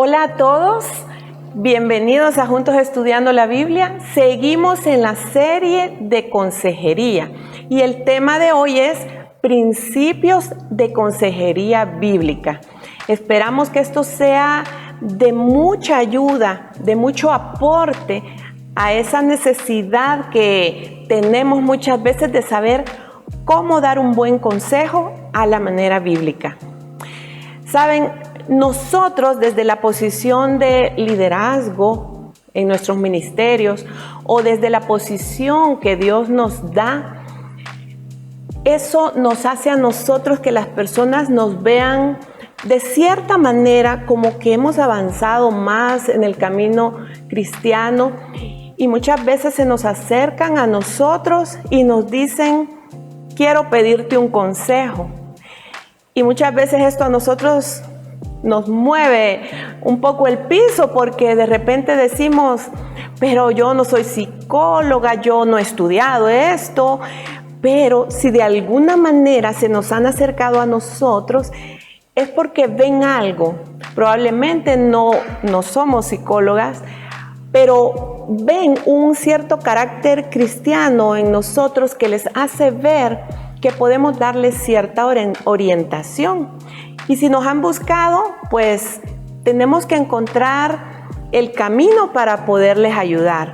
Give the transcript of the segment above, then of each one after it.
Hola a todos, bienvenidos a Juntos Estudiando la Biblia. Seguimos en la serie de consejería y el tema de hoy es principios de consejería bíblica. Esperamos que esto sea de mucha ayuda, de mucho aporte a esa necesidad que tenemos muchas veces de saber cómo dar un buen consejo a la manera bíblica. Saben, nosotros desde la posición de liderazgo en nuestros ministerios o desde la posición que Dios nos da, eso nos hace a nosotros que las personas nos vean de cierta manera como que hemos avanzado más en el camino cristiano y muchas veces se nos acercan a nosotros y nos dicen, quiero pedirte un consejo. Y muchas veces esto a nosotros nos mueve un poco el piso porque de repente decimos, pero yo no soy psicóloga, yo no he estudiado esto, pero si de alguna manera se nos han acercado a nosotros es porque ven algo. Probablemente no somos psicólogas, pero ven un cierto carácter cristiano en nosotros que les hace ver que podemos darles cierta orientación. Y si nos han buscado, pues tenemos que encontrar el camino para poderles ayudar.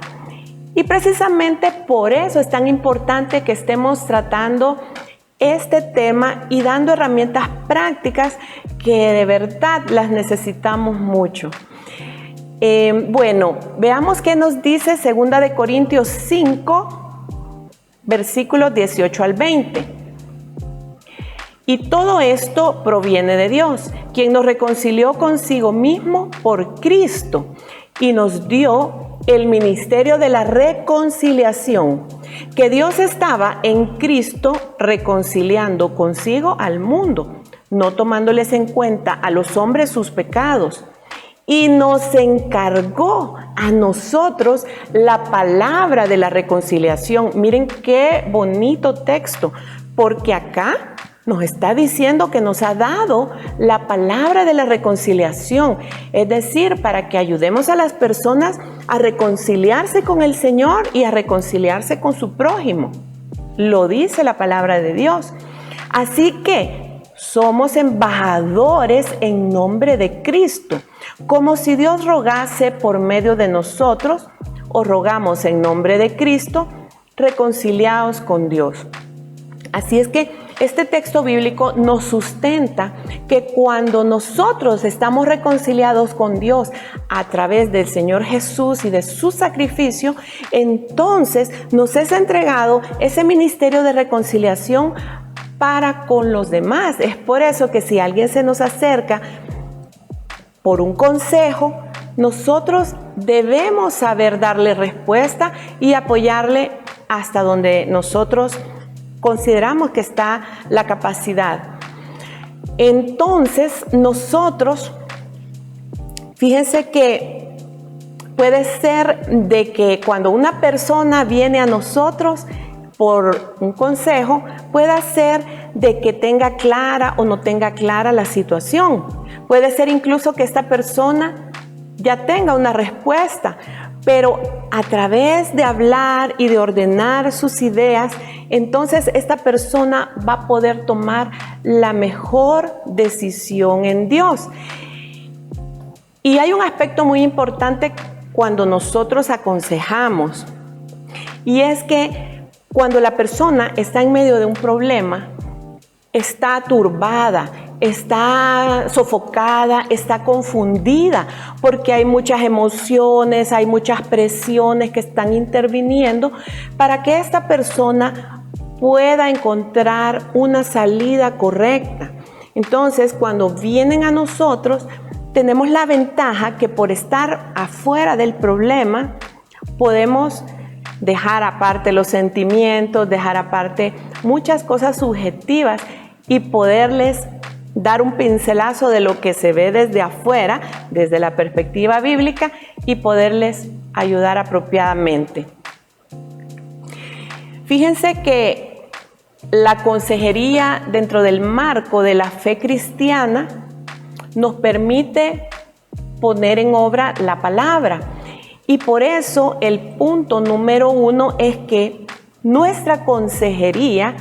Y precisamente por eso es tan importante que estemos tratando este tema y dando herramientas prácticas que de verdad las necesitamos mucho. Bueno, veamos qué nos dice 2 de Corintios 5, versículos 18 al 20. Y todo esto proviene de Dios, quien nos reconcilió consigo mismo por Cristo y nos dio el ministerio de la reconciliación, que Dios estaba en Cristo reconciliando consigo al mundo, no tomándoles en cuenta a los hombres sus pecados, y nos encargó a nosotros la palabra de la reconciliación. Miren qué bonito texto, porque acá nos está diciendo que nos ha dado la palabra de la reconciliación, es decir, para que ayudemos a las personas a reconciliarse con el Señor y a reconciliarse con su prójimo. Lo dice la palabra de Dios. Así que somos embajadores en nombre de Cristo, como si Dios rogase por medio de nosotros, o rogamos en nombre de Cristo, reconciliados con Dios. Así es que este texto bíblico nos sustenta que cuando nosotros estamos reconciliados con Dios a través del Señor Jesús y de su sacrificio, entonces nos es entregado ese ministerio de reconciliación para con los demás. Es por eso que si alguien se nos acerca por un consejo, nosotros debemos saber darle respuesta y apoyarle hasta donde nosotros consideramos que está la capacidad. Entonces, nosotros, fíjense que puede ser de que cuando una persona viene a nosotros por un consejo, pueda ser de que tenga clara o no tenga clara la situación. Puede ser incluso que esta persona ya tenga una respuesta, pero a través de hablar y de ordenar sus ideas, entonces esta persona va a poder tomar la mejor decisión en Dios. Y hay un aspecto muy importante cuando nosotros aconsejamos, y es que cuando la persona está en medio de un problema, está turbada, está sofocada, está confundida, porque hay muchas emociones, hay muchas presiones que están interviniendo para que esta persona pueda encontrar una salida correcta. Entonces, cuando vienen a nosotros, tenemos la ventaja que por estar afuera del problema, podemos dejar aparte los sentimientos, dejar aparte muchas cosas subjetivas y poderles dar un pincelazo de lo que se ve desde afuera, desde la perspectiva bíblica, y poderles ayudar apropiadamente. Fíjense que la consejería dentro del marco de la fe cristiana nos permite poner en obra la palabra. Y por eso el punto número 1 es que nuestra consejería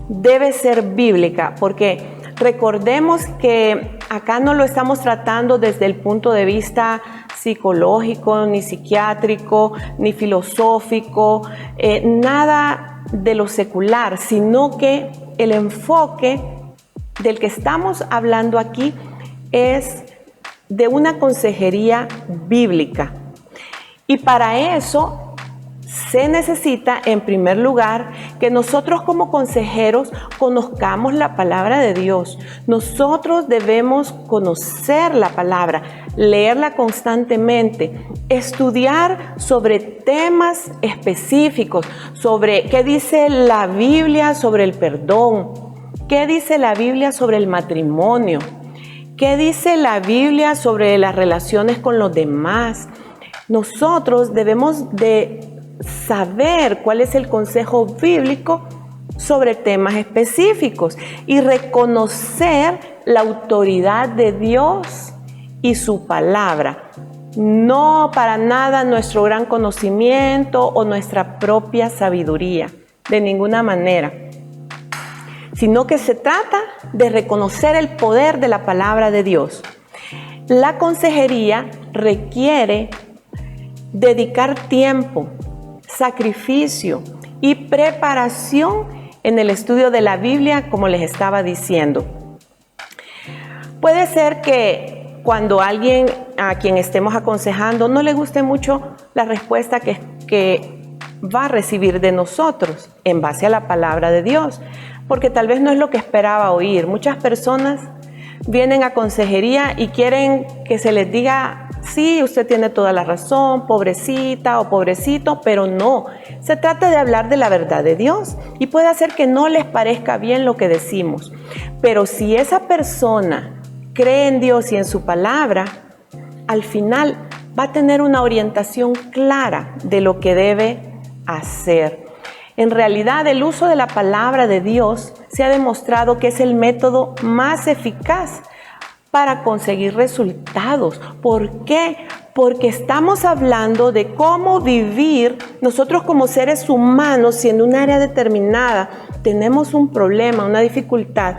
debe ser bíblica, porque recordemos que acá no lo estamos tratando desde el punto de vista psicológico, ni psiquiátrico, ni filosófico, nada de lo secular, sino que el enfoque del que estamos hablando aquí es de una consejería bíblica. Y para eso se necesita, en primer lugar, que nosotros como consejeros conozcamos la palabra de Dios. Nosotros debemos conocer la palabra, leerla constantemente, estudiar sobre temas específicos, sobre qué dice la Biblia sobre el perdón, qué dice la Biblia sobre el matrimonio, qué dice la Biblia sobre las relaciones con los demás. Nosotros debemos de saber cuál es el consejo bíblico sobre temas específicos y reconocer la autoridad de Dios y su palabra. No para nada nuestro gran conocimiento o nuestra propia sabiduría, de ninguna manera, sino que se trata de reconocer el poder de la palabra de Dios. La consejería requiere dedicar tiempo, sacrificio y preparación en el estudio de la Biblia, como les estaba diciendo. Puede ser que cuando alguien a quien estemos aconsejando no le guste mucho la respuesta que va a recibir de nosotros en base a la palabra de Dios, porque tal vez no es lo que esperaba oír. Muchas personas vienen a consejería y quieren que se les diga: sí, usted tiene toda la razón, pobrecita o pobrecito, pero no. Se trata de hablar de la verdad de Dios y puede hacer que no les parezca bien lo que decimos. Pero si esa persona cree en Dios y en su palabra, al final va a tener una orientación clara de lo que debe hacer. En realidad, el uso de la palabra de Dios se ha demostrado que es el método más eficaz para conseguir resultados. ¿Por qué? Porque estamos hablando de cómo vivir nosotros como seres humanos si en un área determinada tenemos un problema, una dificultad.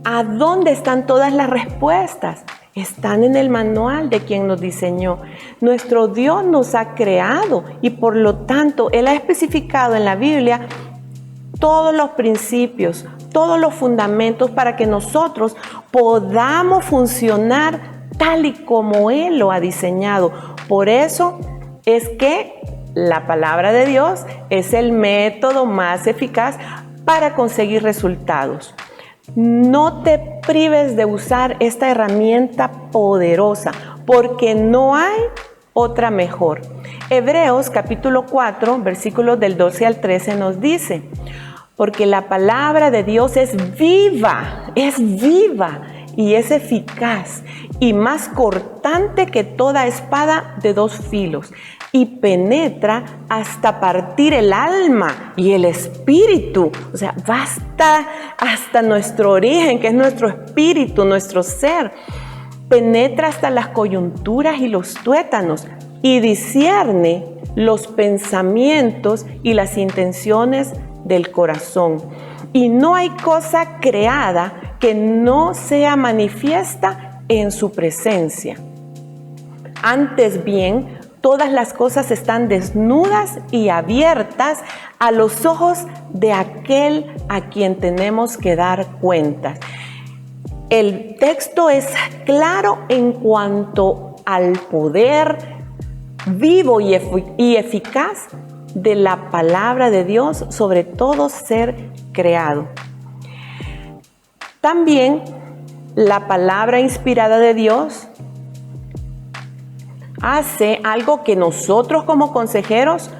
¿A dónde están todas las respuestas? Están en el manual de quien nos diseñó. Nuestro Dios nos ha creado y por lo tanto Él ha especificado en la Biblia todos los principios, todos los fundamentos para que nosotros podamos funcionar tal y como Él lo ha diseñado. Por eso es que la palabra de Dios es el método más eficaz para conseguir resultados. No te prives de usar esta herramienta poderosa, porque no hay otra mejor. Hebreos capítulo 4, versículos del 12 al 13 nos dice: porque la palabra de Dios es viva y es eficaz y más cortante que toda espada de dos filos, y penetra hasta partir el alma y el espíritu. O sea, basta hasta nuestro origen, que es nuestro espíritu, nuestro ser. Penetra hasta las coyunturas y los tuétanos y discierne los pensamientos y las intenciones del corazón. Y no hay cosa creada que no sea manifiesta en su presencia. Antes bien, todas las cosas están desnudas y abiertas a los ojos de aquel a quien tenemos que dar cuentas. El texto es claro en cuanto al poder vivo y eficaz de la palabra de Dios sobre todo ser creado. También la palabra inspirada de Dios hace algo que nosotros como consejeros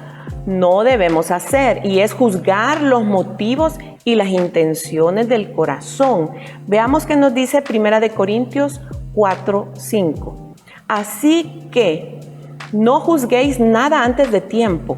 no debemos hacer, y es juzgar los motivos y las intenciones del corazón. Veamos qué nos dice 1 Corintios 4:5. Así que no juzguéis nada antes de tiempo,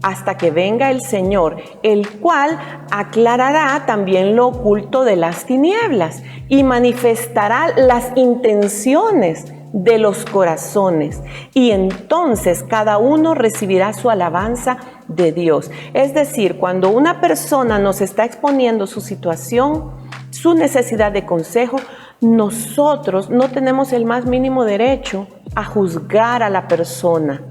hasta que venga el Señor, el cual aclarará también lo oculto de las tinieblas y manifestará las intenciones de los corazones, y entonces cada uno recibirá su alabanza de Dios. Es decir, cuando una persona nos está exponiendo su situación, su necesidad de consejo, nosotros no tenemos el más mínimo derecho a juzgar a la persona.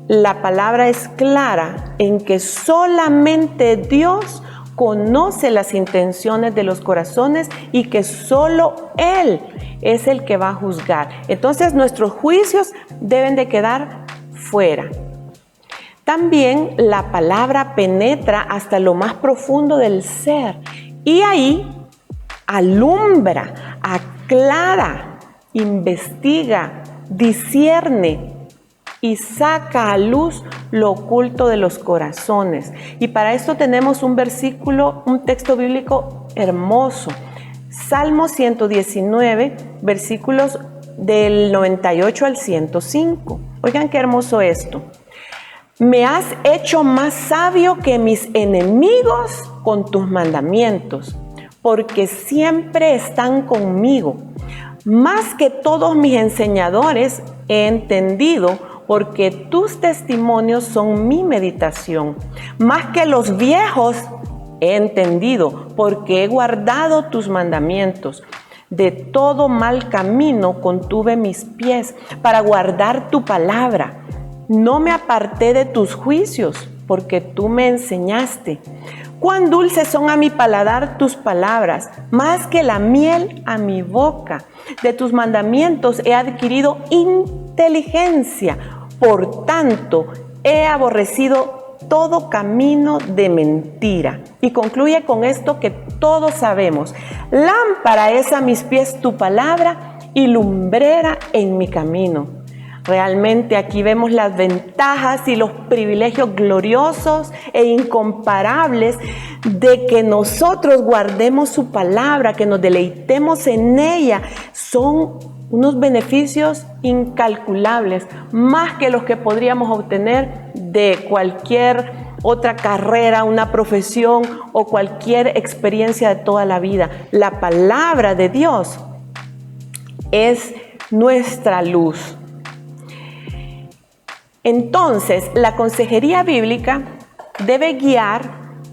La palabra es clara en que solamente Dios conoce las intenciones de los corazones y que solo Él es el que va a juzgar. Entonces nuestros juicios deben de quedar fuera. También la palabra penetra hasta lo más profundo del ser y ahí alumbra, aclara, investiga, discierne y saca a luz lo oculto de los corazones. Y para esto tenemos un texto bíblico hermoso. Salmo 119, versículos del 98 al 105. Oigan qué hermoso esto. Me has hecho más sabio que mis enemigos con tus mandamientos, porque siempre están conmigo. Más que todos mis enseñadores he entendido, porque tus testimonios son mi meditación. Más que los viejos he entendido, porque he guardado tus mandamientos. De todo mal camino contuve mis pies para guardar tu palabra. No me aparté de tus juicios, porque tú me enseñaste. Cuán dulces son a mi paladar tus palabras, más que la miel a mi boca. De tus mandamientos he adquirido inteligencia. Por tanto, he aborrecido todo camino de mentira. Y concluye con esto que todos sabemos. Lámpara es a mis pies tu palabra y lumbrera en mi camino. Realmente aquí vemos las ventajas y los privilegios gloriosos e incomparables de que nosotros guardemos su palabra, que nos deleitemos en ella. Son unos beneficios incalculables, más que los que podríamos obtener de cualquier otra carrera, una profesión o cualquier experiencia de toda la vida. La palabra de Dios es nuestra luz. Entonces, la consejería bíblica debe guiar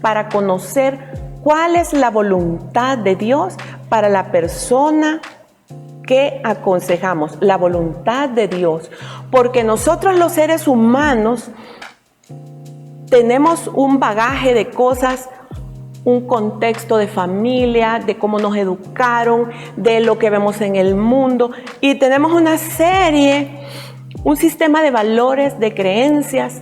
para conocer cuál es la voluntad de Dios para la persona que aconsejamos, la voluntad de Dios. Porque nosotros los seres humanos tenemos un bagaje de cosas, un contexto de familia, de cómo nos educaron, de lo que vemos en el mundo, y tenemos un sistema de valores, de creencias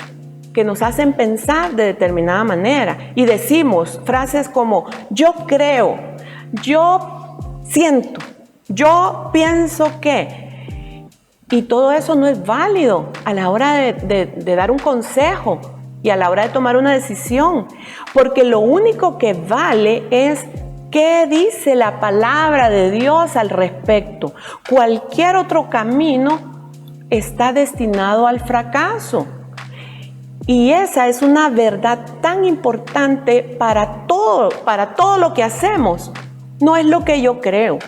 que nos hacen pensar de determinada manera. Y decimos frases como, yo creo, yo siento, yo pienso que. Y todo eso no es válido a la hora de dar un consejo y a la hora de tomar una decisión. Porque lo único que vale es qué dice la palabra de Dios al respecto. Cualquier otro camino está destinado al fracaso. Y esa es una verdad tan importante para todo lo que hacemos. No es lo que yo creo,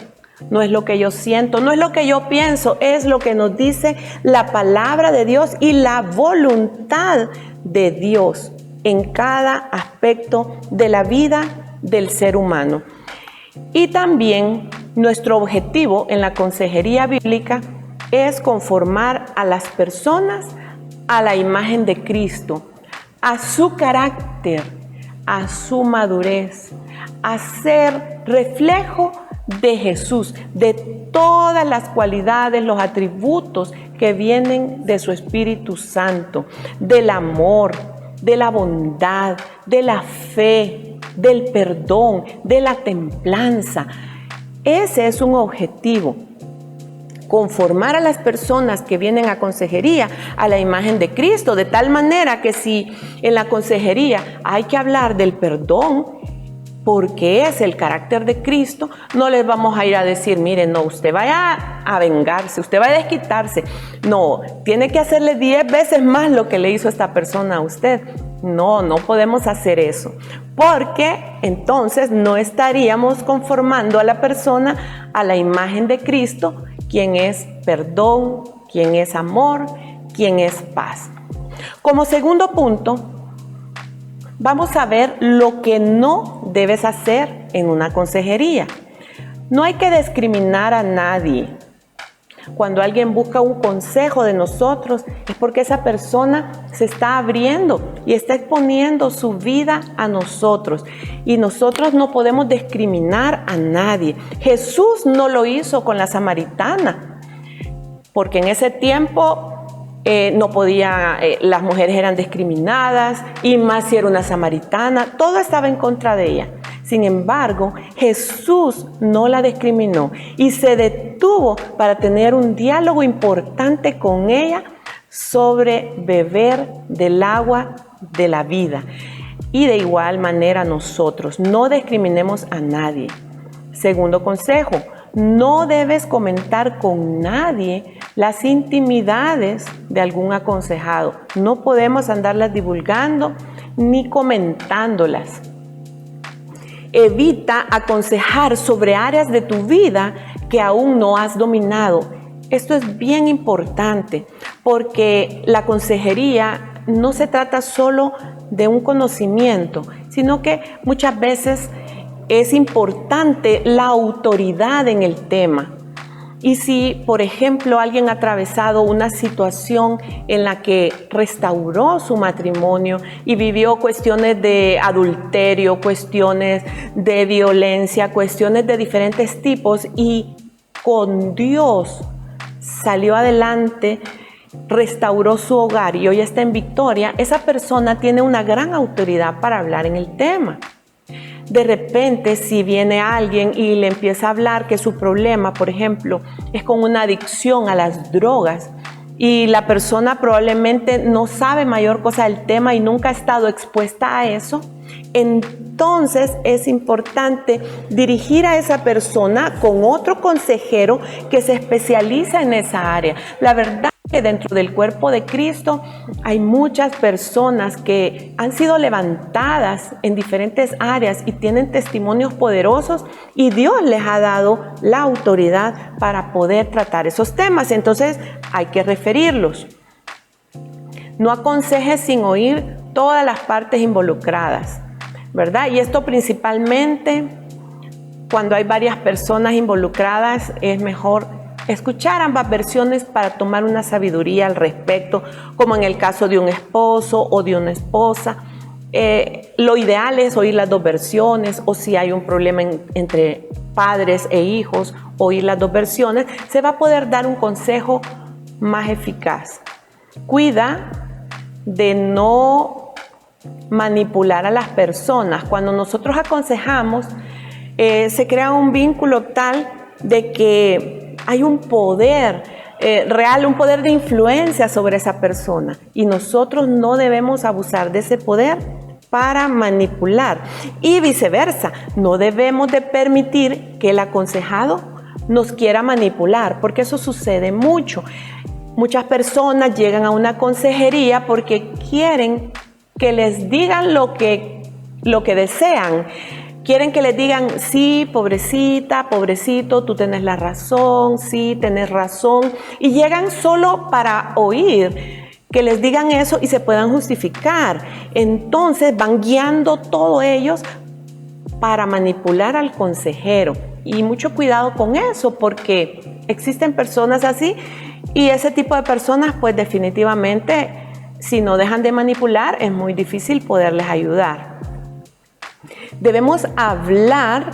no es lo que yo siento, no es lo que yo pienso, es lo que nos dice la palabra de Dios y la voluntad de Dios en cada aspecto de la vida del ser humano. Y también nuestro objetivo en la consejería bíblica es conformar a las personas a la imagen de Cristo, a su carácter, a su madurez, a ser reflejo de Jesús, de todas las cualidades, los atributos que vienen de su Espíritu Santo, del amor, de la bondad, de la fe, del perdón, de la templanza. Ese es un objetivo. Conformar a las personas que vienen a consejería a la imagen de Cristo, de tal manera que si en la consejería hay que hablar del perdón, porque es el carácter de Cristo, no les vamos a ir a decir, miren, no, usted vaya a vengarse, usted va a desquitarse. No, tiene que hacerle 10 veces más lo que le hizo esta persona a usted. No, no podemos hacer eso, porque entonces no estaríamos conformando a la persona a la imagen de Cristo, quién es perdón, quién es amor, quién es paz. Como segundo punto, vamos a ver lo que no debes hacer en una consejería. No hay que discriminar a nadie. Cuando alguien busca un consejo de nosotros, es porque esa persona se está abriendo y está exponiendo su vida a nosotros. Y nosotros no podemos discriminar a nadie. Jesús no lo hizo con la samaritana, porque en ese tiempo no podía, las mujeres eran discriminadas, y más si era una samaritana, todo estaba en contra de ella. Sin embargo, Jesús no la discriminó y se detuvo para tener un diálogo importante con ella sobre beber del agua de la vida. Y de igual manera nosotros, no discriminemos a nadie. Segundo consejo, no debes comentar con nadie las intimidades de algún aconsejado. No podemos andarlas divulgando ni comentándolas. Evita aconsejar sobre áreas de tu vida que aún no has dominado. Esto es bien importante porque la consejería no se trata solo de un conocimiento, sino que muchas veces es importante la autoridad en el tema. Y si, por ejemplo, alguien ha atravesado una situación en la que restauró su matrimonio y vivió cuestiones de adulterio, cuestiones de violencia, cuestiones de diferentes tipos, y con Dios salió adelante, restauró su hogar y hoy está en victoria, esa persona tiene una gran autoridad para hablar en el tema. De repente, si viene alguien y le empieza a hablar que su problema, por ejemplo, es con una adicción a las drogas, y la persona probablemente no sabe mayor cosa del tema y nunca ha estado expuesta a eso, entonces es importante dirigir a esa persona con otro consejero que se especializa en esa área. La verdad que dentro del cuerpo de Cristo hay muchas personas que han sido levantadas en diferentes áreas y tienen testimonios poderosos, y Dios les ha dado la autoridad para poder tratar esos temas. Entonces hay que referirlos. No aconsejes sin oír todas las partes involucradas, ¿verdad? Y esto principalmente cuando hay varias personas involucradas, es mejor escuchar ambas versiones para tomar una sabiduría al respecto, como en el caso de un esposo o de una esposa. Lo ideal es oír las dos versiones, o si hay un problema entre padres e hijos, oír las dos versiones. Se va a poder dar un consejo más eficaz. Cuida de no manipular a las personas. Cuando nosotros aconsejamos, se crea un vínculo tal de que hay un poder real, un poder de influencia sobre esa persona, y nosotros no debemos abusar de ese poder para manipular, y viceversa. No debemos de permitir que el aconsejado nos quiera manipular, porque eso sucede mucho. Muchas personas llegan a una consejería porque quieren que les digan lo que desean. Quieren que les digan, sí, pobrecita, pobrecito, tú tienes la razón, sí, tienes razón. Y llegan solo para oír que les digan eso y se puedan justificar. Entonces van guiando todos ellos para manipular al consejero. Y mucho cuidado con eso, porque existen personas así, y ese tipo de personas, pues definitivamente, si no dejan de manipular, es muy difícil poderles ayudar. Debemos hablar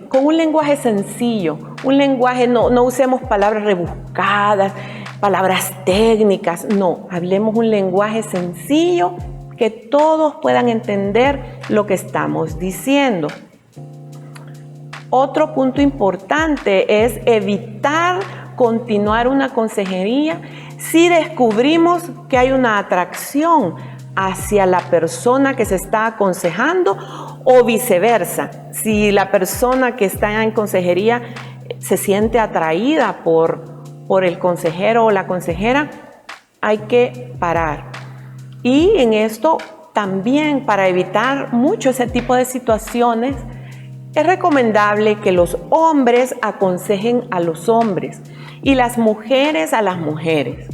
con un lenguaje sencillo, un lenguaje, no usemos palabras rebuscadas, palabras técnicas, no, hablemos un lenguaje sencillo que todos puedan entender lo que estamos diciendo. Otro punto importante es evitar continuar una consejería si descubrimos que hay una atracción hacia la persona que se está aconsejando, o viceversa. Si la persona que está en consejería se siente atraída por el consejero o la consejera, hay que parar. Y en esto también, para evitar mucho ese tipo de situaciones, Es recomendable que los hombres aconsejen a los hombres y las mujeres a las mujeres.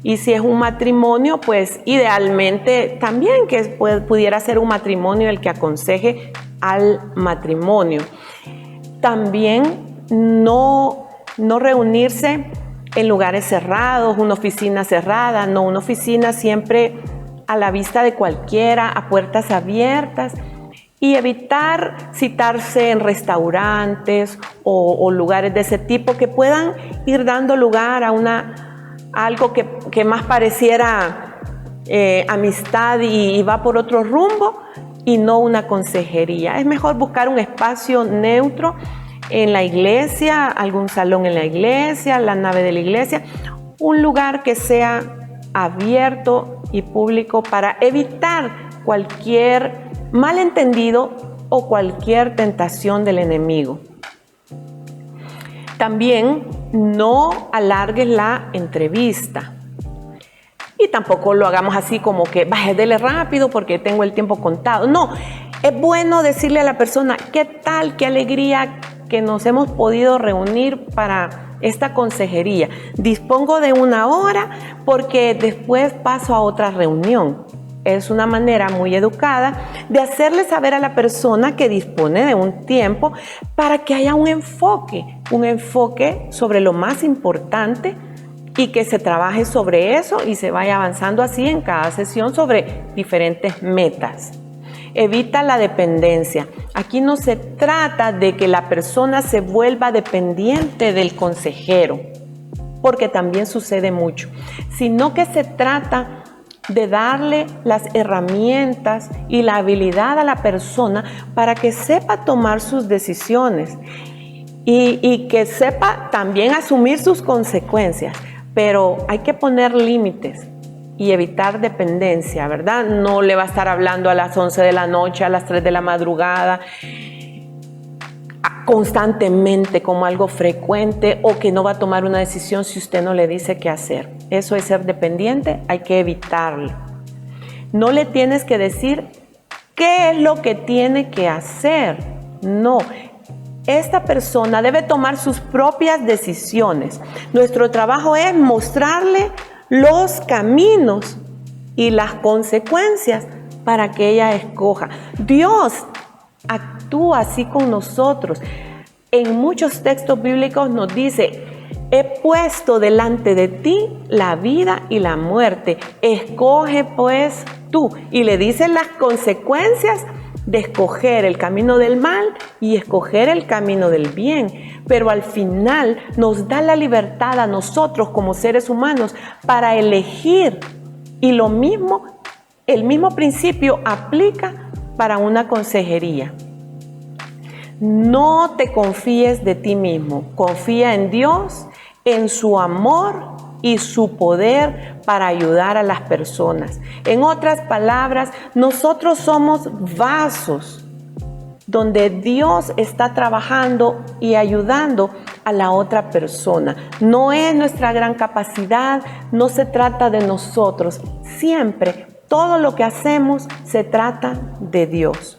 Y si es un matrimonio, pues idealmente también que pudiera ser un matrimonio el que aconseje al matrimonio. También no reunirse en lugares cerrados, una oficina cerrada, no, una oficina siempre a la vista de cualquiera, a puertas abiertas, y evitar citarse en restaurantes o lugares de ese tipo que puedan ir dando lugar a algo que más pareciera amistad y va por otro rumbo y no una consejería. Es mejor buscar un espacio neutro en la iglesia, algún salón en la iglesia, la nave de la iglesia, un lugar que sea abierto y público para evitar cualquier malentendido o cualquier tentación del enemigo. También no alargues la entrevista y tampoco lo hagamos así como que dele rápido porque tengo el tiempo contado. No, es bueno decirle a la persona, ¿qué tal? Qué alegría que nos hemos podido reunir para esta consejería. Dispongo de 1 hora porque después paso a otra reunión. Es una manera muy educada de hacerle saber a la persona que dispone de un tiempo para que haya un enfoque sobre lo más importante y que se trabaje sobre eso y se vaya avanzando así en cada sesión sobre diferentes metas. Evita la dependencia. Aquí no se trata de que la persona se vuelva dependiente del consejero, porque también sucede mucho, sino que se trata de darle las herramientas y la habilidad a la persona para que sepa tomar sus decisiones y que sepa también asumir sus consecuencias. Pero hay que poner límites y evitar dependencia, ¿verdad? No le va a estar hablando a las 11 de la noche, a las 3 de la madrugada, constantemente como algo frecuente, o que no va a tomar una decisión si usted no le dice qué hacer. Eso es ser dependiente, hay que evitarlo. No le tienes que decir qué es lo que tiene que hacer. No, esta persona debe tomar sus propias decisiones. Nuestro trabajo es mostrarle los caminos y las consecuencias para que ella escoja. Dios actúa así con nosotros. En muchos textos bíblicos nos dice: he puesto delante de ti la vida y la muerte, escoge pues tú. Y le dicen las consecuencias de escoger el camino del mal y escoger el camino del bien. Pero al final nos da la libertad a nosotros como seres humanos para elegir. Y el mismo principio aplica para una consejería. No te confíes de ti mismo, confía en Dios, en su amor y su poder para ayudar a las personas. En otras palabras, nosotros somos vasos donde Dios está trabajando y ayudando a la otra persona. No es nuestra gran capacidad, no se trata de nosotros. Siempre, todo lo que hacemos se trata de Dios.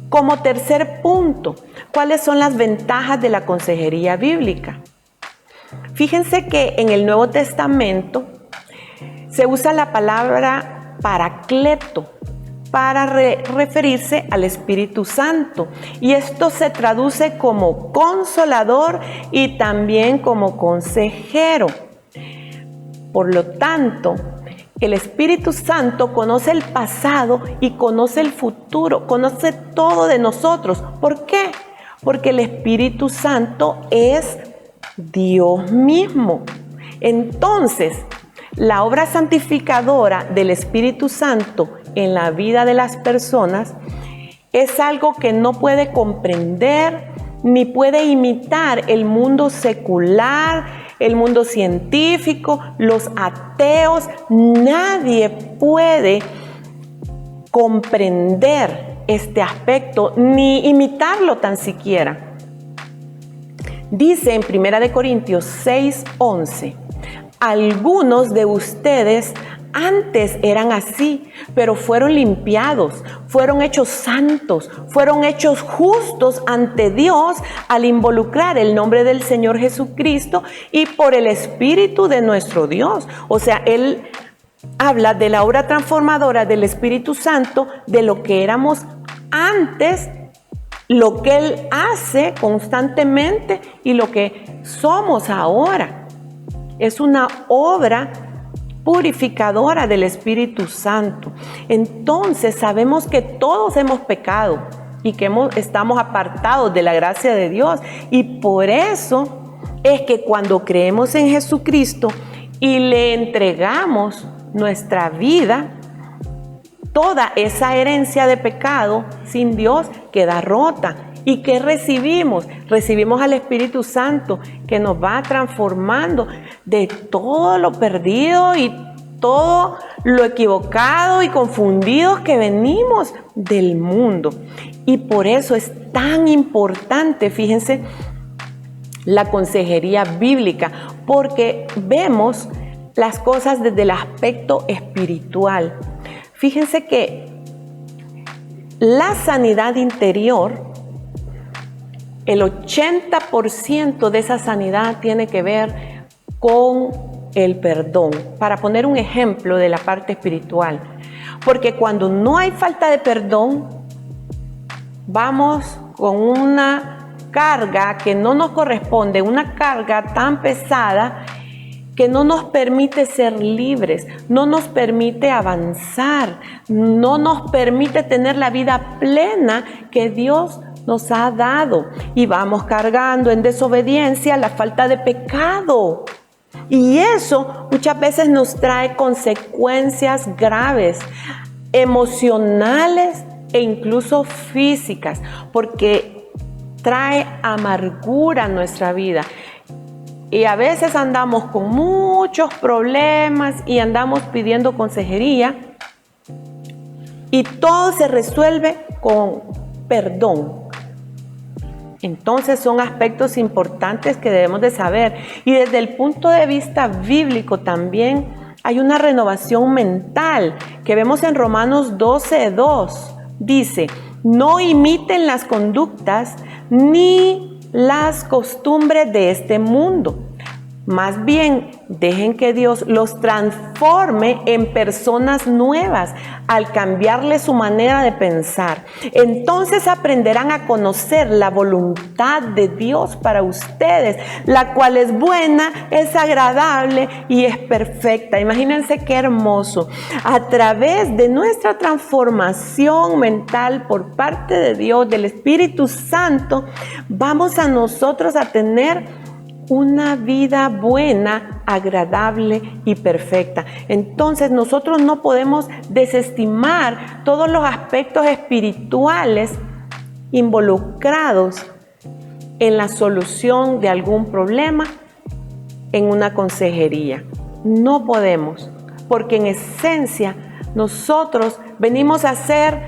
Como tercer punto, ¿cuáles son las ventajas de la consejería bíblica? Fíjense que en el Nuevo Testamento se usa la palabra paracleto para referirse al Espíritu Santo, y esto se traduce como consolador y también como consejero. Por lo tanto, el Espíritu Santo conoce el pasado y conoce el futuro, conoce todo de nosotros. ¿Por qué? Porque el Espíritu Santo es Dios mismo. Entonces, la obra santificadora del Espíritu Santo en la vida de las personas es algo que no puede comprender ni puede imitar el mundo secular, el mundo científico, los ateos. Nadie puede comprender este aspecto ni imitarlo tan siquiera. Dice en 1 Corintios 6:11, algunos de ustedes antes eran así, pero fueron limpiados, fueron hechos santos, fueron hechos justos ante Dios al involucrar el nombre del Señor Jesucristo y por el Espíritu de nuestro Dios. O sea, Él habla de la obra transformadora del Espíritu Santo, de lo que éramos antes, lo que Él hace constantemente y lo que somos ahora. Es una obra purificadora del Espíritu Santo. Entonces sabemos que todos hemos pecado y que estamos apartados de la gracia de Dios. Y por eso es que cuando creemos en Jesucristo y le entregamos nuestra vida, toda esa herencia de pecado sin Dios queda rota. ¿Y qué recibimos? Recibimos al Espíritu Santo que nos va transformando de todo lo perdido y todo lo equivocado y confundidos que venimos del mundo. Y por eso es tan importante, fíjense, la consejería bíblica, porque vemos las cosas desde el aspecto espiritual. Fíjense que la sanidad interior, el 80% de esa sanidad tiene que ver con el perdón. Para poner un ejemplo de la parte espiritual. Porque cuando no hay falta de perdón, vamos con una carga que no nos corresponde, una carga tan pesada que no nos permite ser libres, no nos permite avanzar, no nos permite tener la vida plena que Dios nos ha dado. Y vamos cargando en desobediencia la falta de pecado. Y eso muchas veces nos trae consecuencias graves, emocionales e incluso físicas, porque trae amargura a nuestra vida. Y a veces andamos con muchos problemas y andamos pidiendo consejería y todo se resuelve con perdón. Entonces son aspectos importantes que debemos de saber. Y desde el punto de vista bíblico también hay una renovación mental que vemos en Romanos 12:2. Dice, no imiten las conductas ni las costumbres de este mundo. Más bien, dejen que Dios los transforme en personas nuevas al cambiarle su manera de pensar. Entonces aprenderán a conocer la voluntad de Dios para ustedes, la cual es buena, es agradable y es perfecta. Imagínense qué hermoso. A través de nuestra transformación mental por parte de Dios, del Espíritu Santo, vamos a nosotros a tener una vida buena, agradable y perfecta. Entonces nosotros no podemos desestimar todos los aspectos espirituales involucrados en la solución de algún problema en una consejería. No podemos, porque en esencia nosotros venimos a ser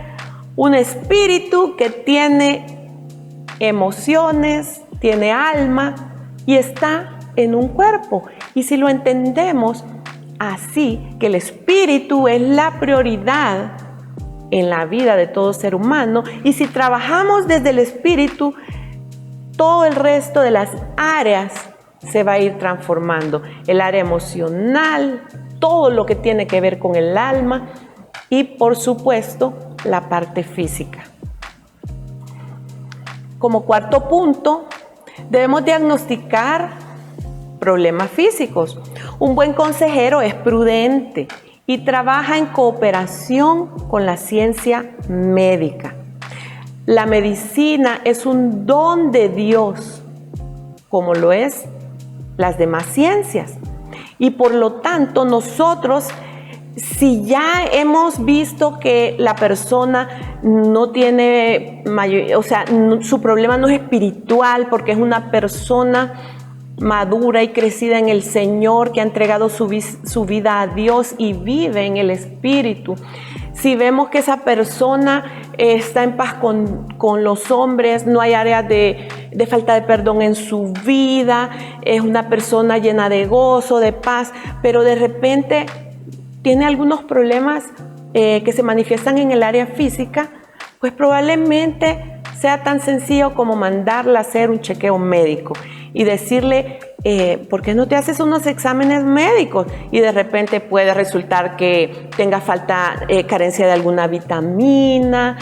un espíritu que tiene emociones, tiene alma, y está en un cuerpo. Y si lo entendemos así, que el espíritu es la prioridad en la vida de todo ser humano, y si trabajamos desde el espíritu, todo el resto de las áreas se va a ir transformando. El área emocional, todo lo que tiene que ver con el alma y por supuesto la parte física. Como cuarto punto, debemos diagnosticar problemas físicos. Un buen consejero es prudente y trabaja en cooperación con la ciencia médica. La medicina es un don de Dios, como lo es las demás ciencias. Y por lo tanto, nosotros, si ya hemos visto que la persona no tiene su problema no es espiritual, porque es una persona madura y crecida en el Señor, que ha entregado su vida a Dios y vive en el Espíritu. Si vemos que esa persona está en paz con los hombres, no hay área de falta de perdón en su vida, es una persona llena de gozo, de paz, pero de repente tiene algunos problemas que se manifiestan en el área física, pues probablemente sea tan sencillo como mandarla a hacer un chequeo médico y decirle, ¿por qué no te haces unos exámenes médicos? Y de repente puede resultar que tenga carencia de alguna vitamina,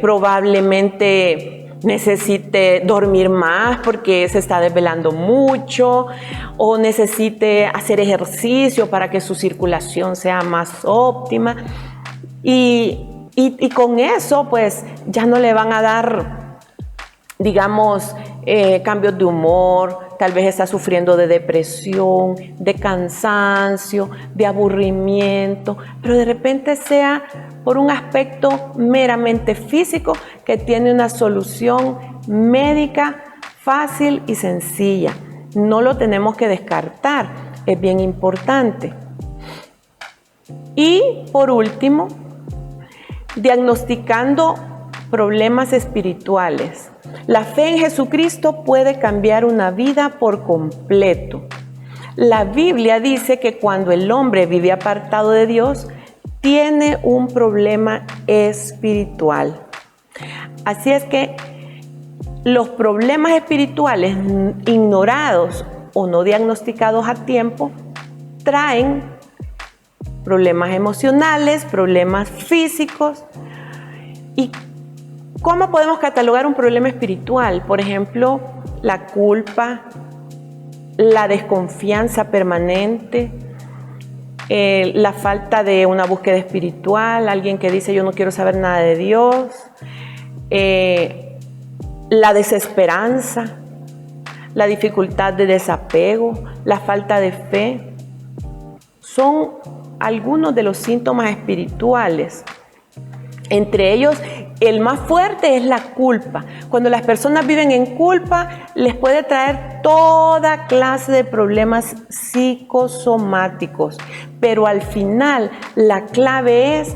probablemente necesite dormir más porque se está desvelando mucho, o necesite hacer ejercicio para que su circulación sea más óptima. Y con eso, pues, ya no le van a dar, digamos, cambios de humor, tal vez está sufriendo de depresión, de cansancio, de aburrimiento, pero de repente sea por un aspecto meramente físico que tiene una solución médica fácil y sencilla. No lo tenemos que descartar, es bien importante. Y por último, diagnosticando problemas espirituales. La fe en Jesucristo puede cambiar una vida por completo. La Biblia dice que cuando el hombre vive apartado de Dios, tiene un problema espiritual. Así es que los problemas espirituales ignorados o no diagnosticados a tiempo traen problemas emocionales, problemas físicos. ¿Y cómo podemos catalogar un problema espiritual? Por ejemplo, la culpa, la desconfianza permanente, la falta de una búsqueda espiritual, alguien que dice yo no quiero saber nada de Dios, la desesperanza, la dificultad de desapego, la falta de fe, son algunos de los síntomas espirituales. Entre ellos, el más fuerte es la culpa. Cuando las personas viven en culpa, les puede traer toda clase de problemas psicosomáticos. Pero al final, la clave es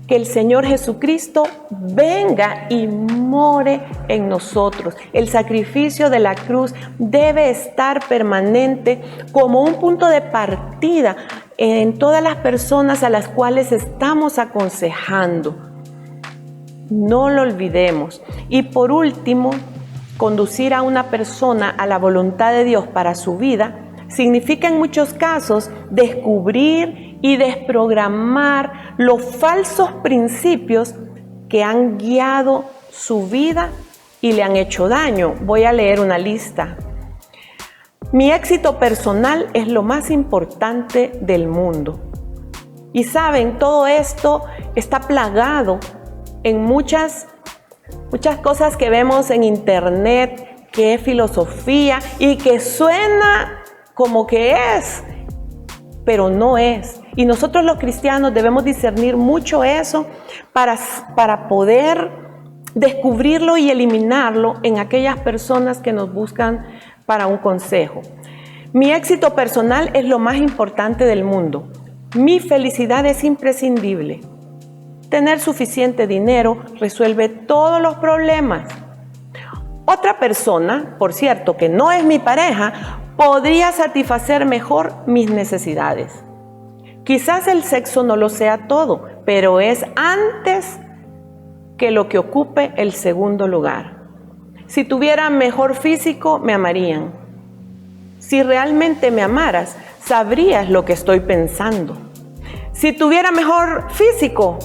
que el Señor Jesucristo venga y more en nosotros. El sacrificio de la cruz debe estar permanente como un punto de partida en todas las personas a las cuales estamos aconsejando. No lo olvidemos. Y por último, conducir a una persona a la voluntad de Dios para su vida significa en muchos casos descubrir y desprogramar los falsos principios que han guiado su vida y le han hecho daño. Voy a leer una lista. Mi éxito personal es lo más importante del mundo. Y saben, todo esto está plagado en muchas cosas que vemos en internet, que es filosofía y que suena como que es, pero no es. Y nosotros los cristianos debemos discernir mucho eso para poder descubrirlo y eliminarlo en aquellas personas que nos buscan para un consejo. Mi éxito personal es lo más importante del mundo. Mi felicidad es imprescindible. Tener suficiente dinero resuelve todos los problemas. Otra persona, por cierto, que no es mi pareja, podría satisfacer mejor mis necesidades. Quizás el sexo no lo sea todo, pero es antes que lo que ocupe el segundo lugar. Si tuviera mejor físico, me amarían. Si realmente me amaras, sabrías lo que estoy pensando. Si tuviera mejor físico,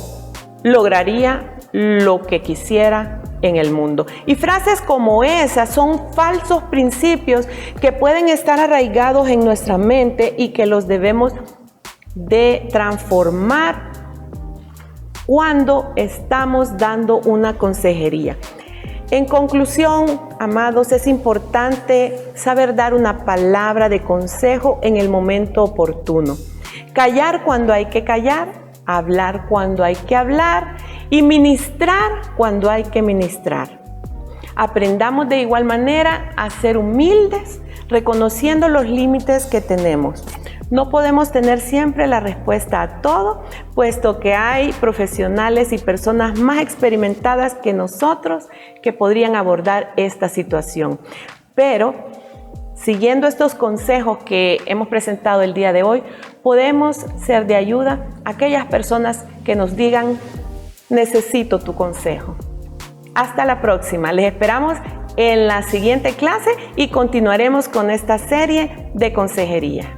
lograría lo que quisiera en el mundo. Y frases como esas son falsos principios que pueden estar arraigados en nuestra mente y que los debemos de transformar cuando estamos dando una consejería. En conclusión, amados, es importante saber dar una palabra de consejo en el momento oportuno. Callar cuando hay que callar, hablar cuando hay que hablar y ministrar cuando hay que ministrar. Aprendamos de igual manera a ser humildes, reconociendo los límites que tenemos. No podemos tener siempre la respuesta a todo, puesto que hay profesionales y personas más experimentadas que nosotros que podrían abordar esta situación. Pero siguiendo estos consejos que hemos presentado el día de hoy, podemos ser de ayuda a aquellas personas que nos digan, necesito tu consejo. Hasta la próxima. Les esperamos en la siguiente clase y continuaremos con esta serie de consejería.